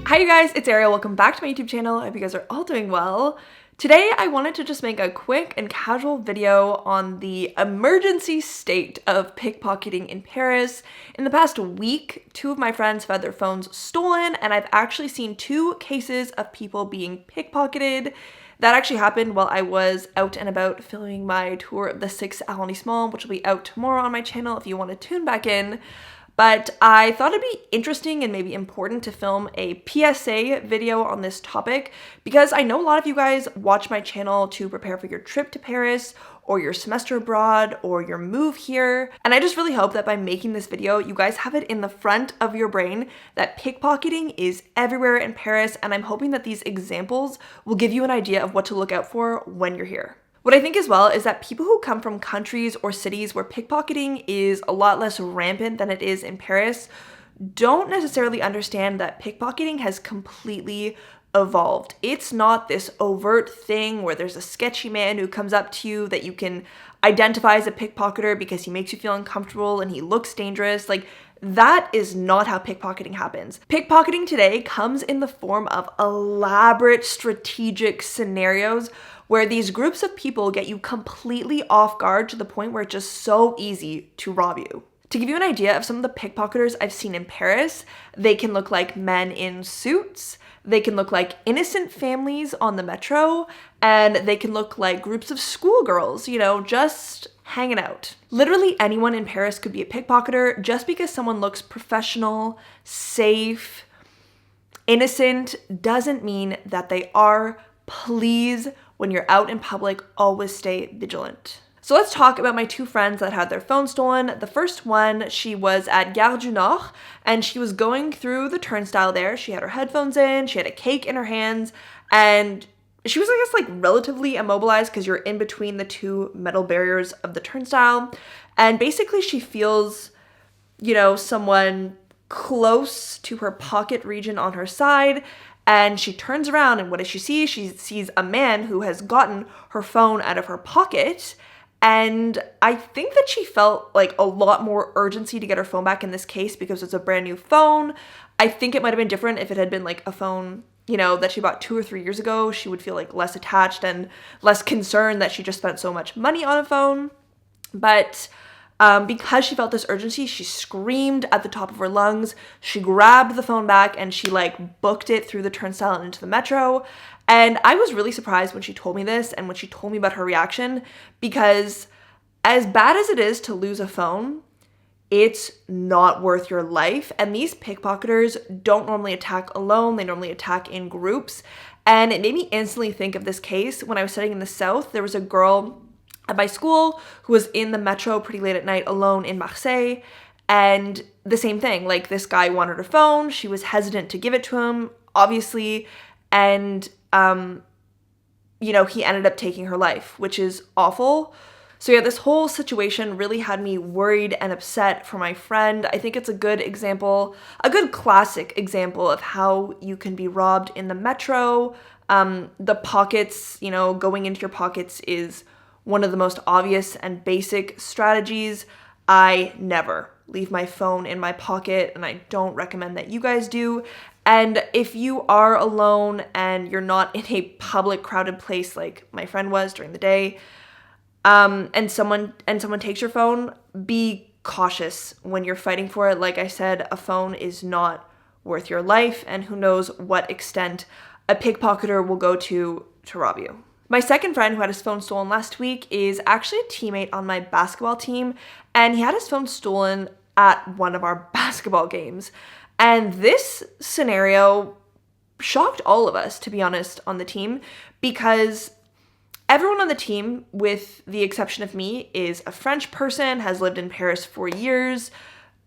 Hi you guys, it's Arielle. Welcome back to my YouTube channel. I hope you guys are all doing well. Today I wanted to just make a quick and casual video on the emergency state of pickpocketing in Paris. In the past week, 2 of my friends have had their phones stolen, and I've actually seen 2 cases of people being pickpocketed. That actually happened while I was out and about filming my tour of the 6th arrondissement, which will be out tomorrow on my channel if you want to tune back in. But I thought it'd be interesting and maybe important to film a PSA video on this topic because I know a lot of you guys watch my channel to prepare for your trip to Paris or your semester abroad or your move here. And I just really hope that by making this video, you guys have it in the front of your brain that pickpocketing is everywhere in Paris, and I'm hoping that these examples will give you an idea of what to look out for when you're here. What I think as well is that people who come from countries or cities where pickpocketing is a lot less rampant than it is in Paris don't necessarily understand that pickpocketing has completely evolved. It's not this overt thing where there's a sketchy man who comes up to you that you can identify as a pickpocketer because he makes you feel uncomfortable and he looks dangerous. Like, that is not how pickpocketing happens. Pickpocketing today comes in the form of elaborate strategic scenarios where these groups of people get you completely off guard to the point where it's just so easy to rob you. To give you an idea of some of the pickpocketers I've seen in Paris, they can look like men in suits, they can look like innocent families on the metro, and they can look like groups of schoolgirls, you know, just hanging out. Literally anyone in Paris could be a pickpocketer just because someone looks professional, safe, innocent doesn't mean that they are. Please, when you're out in public, always stay vigilant. So let's talk about my 2 friends that had their phone stolen. The first one, she was at Gare du Nord and she was going through the turnstile there. She had her headphones in, she had a cake in her hands, and she was, I guess, like relatively immobilized because you're in between the 2 metal barriers of the turnstile. And basically she feels, you know, someone close to her pocket region on her side. And she turns around and what does she see? She sees a man who has gotten her phone out of her pocket. And I think that she felt like a lot more urgency to get her phone back in this case because it's a brand new phone. I think it might have been different if it had been like a phone, you know, that she bought 2 or 3 years ago. She would feel like less attached and less concerned that she just spent so much money on a phone. But because she felt this urgency, she screamed at the top of her lungs. She grabbed the phone back and she like booked it through the turnstile and into the metro. And I was really surprised when she told me this and when she told me about her reaction, because as bad as it is to lose a phone, it's not worth your life. And these pickpocketers don't normally attack alone. They normally attack in groups. And it made me instantly think of this case. When I was studying in the South, there was a girl at my school who was in the metro pretty late at night alone in Marseille, and the same thing, like this guy wanted her phone, she was hesitant to give it to him, obviously, and you know, he ended up taking her life, which is awful. So yeah, this whole situation really had me worried and upset for my friend. I think it's a good example, a good classic example of how you can be robbed in the metro. The pockets, you know, going into your pockets is one of the most obvious and basic strategies. I never leave my phone in my pocket, and I don't recommend that you guys do. And if you are alone and you're not in a public crowded place like my friend was during the day, and someone takes your phone, be cautious when you're fighting for it. Like I said, a phone is not worth your life, and who knows what extent a pickpocketer will go to rob you. My second friend who had his phone stolen last week is actually a teammate on my basketball team, and he had his phone stolen at one of our basketball games. And this scenario shocked all of us, to be honest, on the team, because everyone on the team, with the exception of me, is a French person, has lived in Paris for years.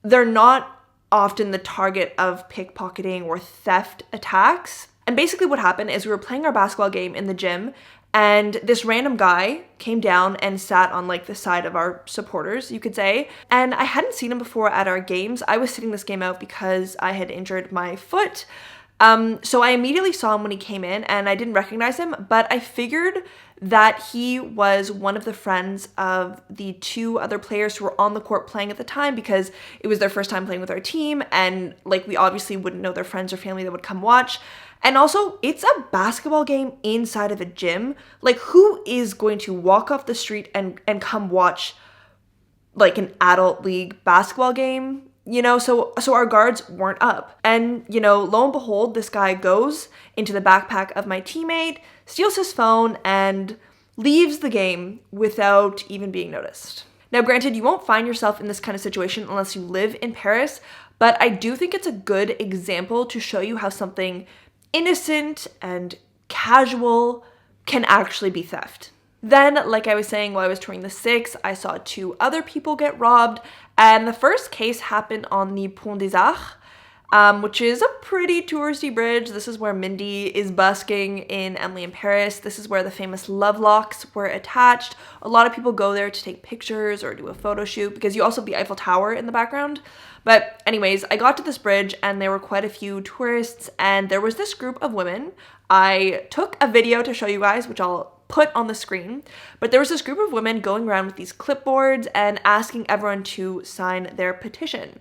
They're not often the target of pickpocketing or theft attacks. And basically what happened is we were playing our basketball game in the gym, and this random guy came down and sat on like the side of our supporters, you could say. And I hadn't seen him before at our games. I was sitting this game out because I had injured my foot. So I immediately saw him when he came in and I didn't recognize him, but I figured that he was one of the friends of the two other players who were on the court playing at the time, because it was their first time playing with our team, and like we obviously wouldn't know their friends or family that would come watch. And also, it's a basketball game inside of a gym. Like, who is going to walk off the street and come watch like an adult league basketball game? You know, so our guards weren't up. And, you know, lo and behold, this guy goes into the backpack of my teammate, steals his phone, and leaves the game without even being noticed. Now, granted, you won't find yourself in this kind of situation unless you live in Paris, but I do think it's a good example to show you how something innocent and casual can actually be theft. Then, like I was saying, while I was touring the 6, I saw 2 other people get robbed, and the first case happened on the Pont des Arts, which is a pretty touristy bridge. This is where Mindy is busking in Emily in Paris. This is where the famous love locks were attached. A lot of people go there to take pictures or do a photo shoot, because you also have the Eiffel Tower in the background. But anyways, I got to this bridge and there were quite a few tourists, and there was this group of women. I took a video to show you guys, which I'll put on the screen, but there was this group of women going around with these clipboards and asking everyone to sign their petition.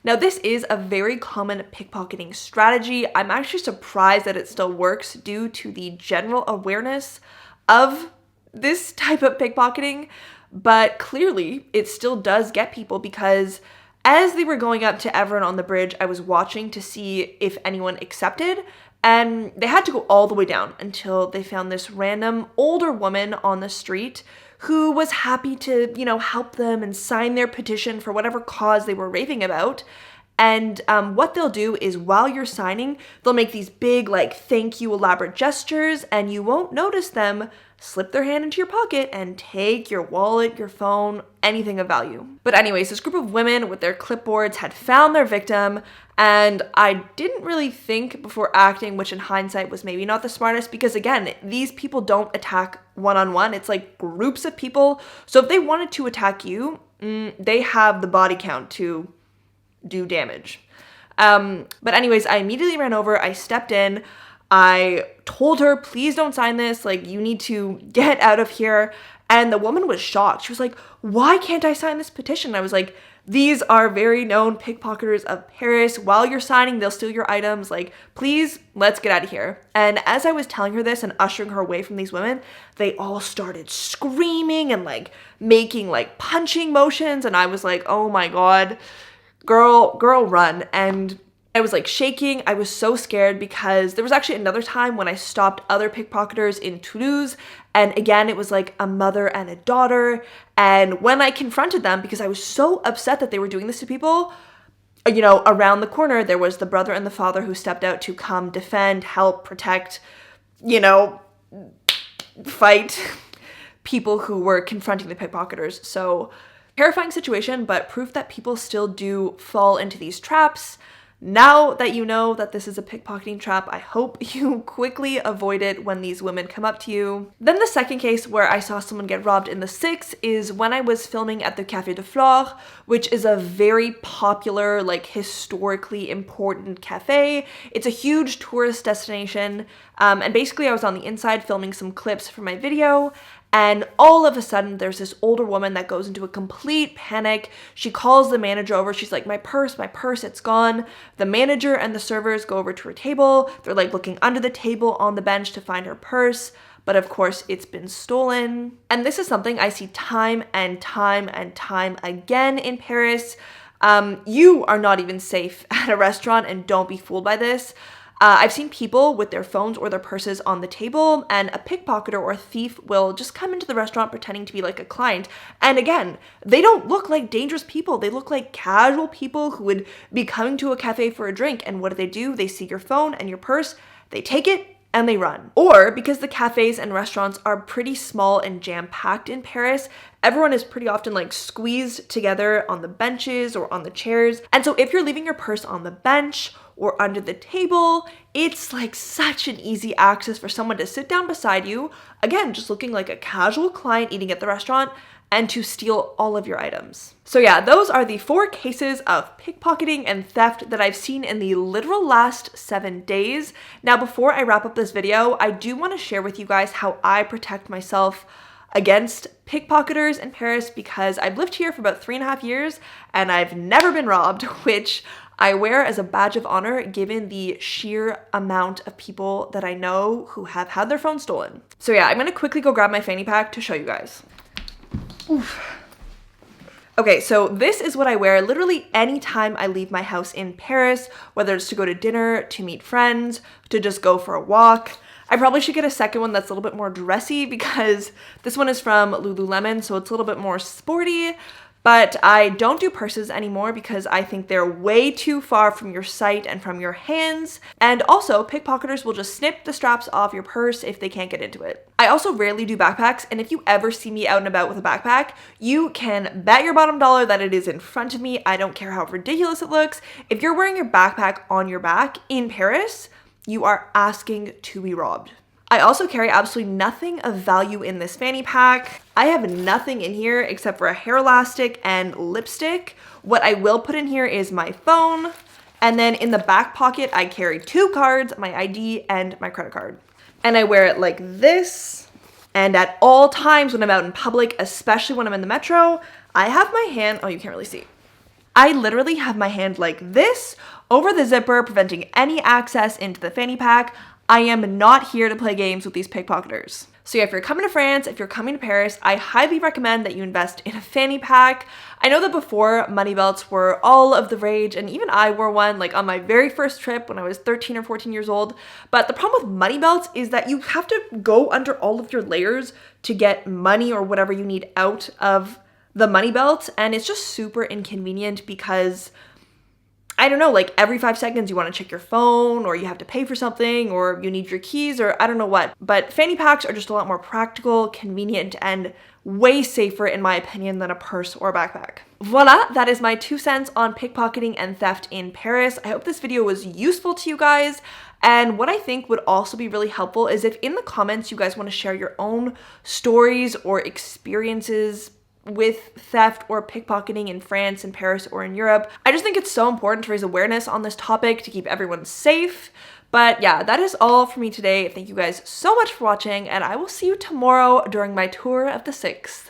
Now, this is a very common pickpocketing strategy. I'm actually surprised that it still works due to the general awareness of this type of pickpocketing, but clearly it still does get people, because as they were going up to everyone on the bridge, I was watching to see if anyone accepted, and they had to go all the way down until they found this random older woman on the street who was happy to, you know, help them and sign their petition for whatever cause they were raving about. And what they'll do is, while you're signing, they'll make these big, like, thank you elaborate gestures, and you won't notice them slip their hand into your pocket and take your wallet, your phone, anything of value. But anyways, this group of women with their clipboards had found their victim, and I didn't really think before acting, which in hindsight was maybe not the smartest, because again, these people don't attack one-on-one. It's like groups of people. So if they wanted to attack you, they have the body count to do damage. But anyways, I immediately ran over, I stepped in, I told her, please don't sign this, like, you need to get out of here. And the woman was shocked. She was like, why can't I sign this petition? I was like, these are very known pickpocketers of Paris. While you're signing, they'll steal your items. Like, please, let's get out of here. And as I was telling her this and ushering her away from these women, they all started screaming and like making like punching motions. And I was like, oh my God, girl, run. And I was like shaking. I was so scared, because there was actually another time when I stopped other pickpocketers in Toulouse, and again, it was like a mother and a daughter. And when I confronted them, because I was so upset that they were doing this to people, you know, around the corner, there was the brother and the father who stepped out to come defend, help, protect, you know, fight people who were confronting the pickpocketers. So terrifying situation, but proof that people still do fall into these traps. Now that you know that this is a pickpocketing trap, I hope you quickly avoid it when these women come up to you. Then the second case where I saw someone get robbed in the 6 is when I was filming at the Café de Flore, which is a very popular, like, historically important cafe. It's a huge tourist destination, and basically I was on the inside filming some clips for my video, and all of a sudden, there's this older woman that goes into a complete panic. She calls the manager over. She's like, my purse, it's gone. The manager and the servers go over to her table. They're like looking under the table on the bench to find her purse. But of course, it's been stolen. And this is something I see time and time and time again in Paris. You are not even safe at a restaurant, and don't be fooled by this. I've seen people with their phones or their purses on the table, and a pickpocketer or a thief will just come into the restaurant pretending to be like a client. And again, they don't look like dangerous people. They look like casual people who would be coming to a cafe for a drink. And what do? They see your phone and your purse, they take it, and they run. Or because the cafes and restaurants are pretty small and jam-packed in Paris, everyone is pretty often like squeezed together on the benches or on the chairs. And so if you're leaving your purse on the bench or under the table, it's like such an easy access for someone to sit down beside you, again, just looking like a casual client eating at the restaurant, and to steal all of your items. So yeah, those are the 4 cases of pickpocketing and theft that I've seen in the literal last 7 days. Now, before I wrap up this video, I do want to share with you guys how I protect myself against pickpocketers in Paris, because I've lived here for about 3.5 years and I've never been robbed, which I wear as a badge of honor given the sheer amount of people that I know who have had their phone stolen. So yeah, I'm gonna quickly go grab my fanny pack to show you guys. Oof. Okay, so this is what I wear literally anytime I leave my house in Paris, whether it's to go to dinner, to meet friends, to just go for a walk. I probably should get a second one that's a little bit more dressy because this one is from Lululemon, so it's a little bit more sporty, but I don't do purses anymore because I think they're way too far from your sight and from your hands. And also, pickpocketers will just snip the straps off your purse if they can't get into it. I also rarely do backpacks, and if you ever see me out and about with a backpack, you can bet your bottom dollar that it is in front of me. I don't care how ridiculous it looks. If you're wearing your backpack on your back in Paris, you are asking to be robbed. I also carry absolutely nothing of value in this fanny pack. I have nothing in here except for a hair elastic and lipstick. What I will put in here is my phone. And then in the back pocket, I carry 2 cards, my ID and my credit card. And I wear it like this. And at all times when I'm out in public, especially when I'm in the metro, I have my hand, oh, you can't really see. I literally have my hand like this over the zipper, preventing any access into the fanny pack. I am not here to play games with these pickpocketers. So yeah, if you're coming to France, if you're coming to Paris, I highly recommend that you invest in a fanny pack. I know that before, money belts were all of the rage, and even I wore one like on my very first trip when I was 13 or 14 years old. But the problem with money belts is that you have to go under all of your layers to get money or whatever you need out of the money belt, and it's just super inconvenient because I don't know, like every 5 seconds you want to check your phone, or you have to pay for something, or you need your keys, or I don't know what. But fanny packs are just a lot more practical, convenient, and way safer in my opinion than a purse or a backpack. Voila, that is my 2 cents on pickpocketing and theft in Paris. I hope this video was useful to you guys. And what I think would also be really helpful is if in the comments you guys want to share your own stories or experiences with theft or pickpocketing in France, in Paris, or in Europe. I just think it's so important to raise awareness on this topic to keep everyone safe. But yeah, that is all for me today. Thank you guys so much for watching, and I will see you tomorrow during my tour of the 6th.